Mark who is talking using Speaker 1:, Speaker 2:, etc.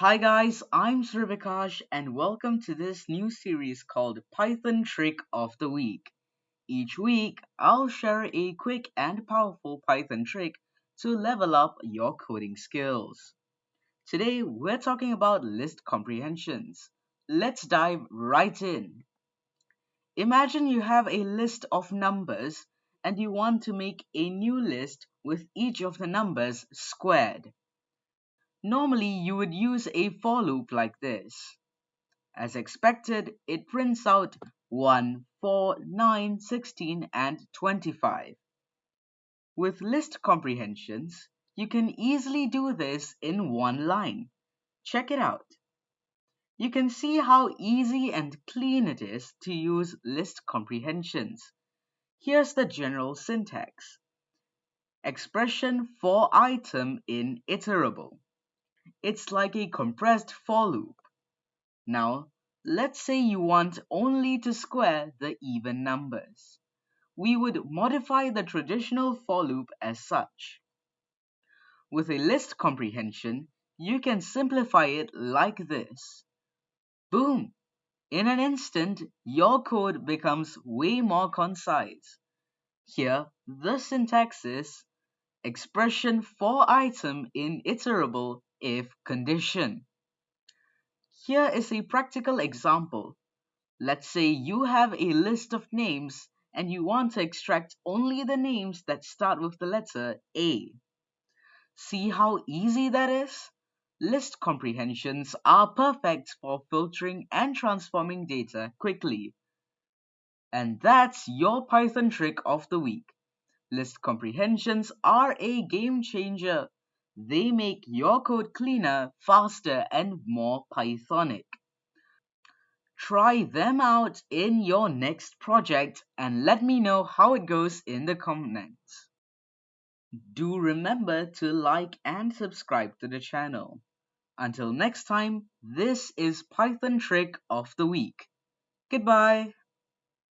Speaker 1: Hi guys, I'm Srivikash and welcome to this new series called Python Trick of the Week. Each week, I'll share a quick and powerful Python trick to level up your coding skills. Today, we're talking about list comprehensions. Let's dive right in. Imagine you have a list of numbers and you want to make a new list with each of the numbers squared. Normally, you would use a for loop like this. As expected, it prints out 1, 4, 9, 16, and 25. With list comprehensions, you can easily do this in one line. Check it out. You can see how easy and clean it is to use list comprehensions. Here's the general syntax. Expression for item in iterable. It's like a compressed for loop. Now, let's say you want only to square the even numbers. We would modify the traditional for loop as such. With a list comprehension, you can simplify it like this. Boom! In an instant, your code becomes way more concise. Here, the syntax is expression for item in iterable if condition. Here is a practical example. Let's say you have a list of names and you want to extract only the names that start with the letter A. See how easy that is? List comprehensions are perfect for filtering and transforming data quickly. And that's your Python trick of the week. List comprehensions are a game changer. They make your code cleaner, faster, and more Pythonic. Try them out in your next project and let me know how it goes in the comments. Do remember to like and subscribe to the channel. Until next time, this is Python Trick of the Week. Goodbye.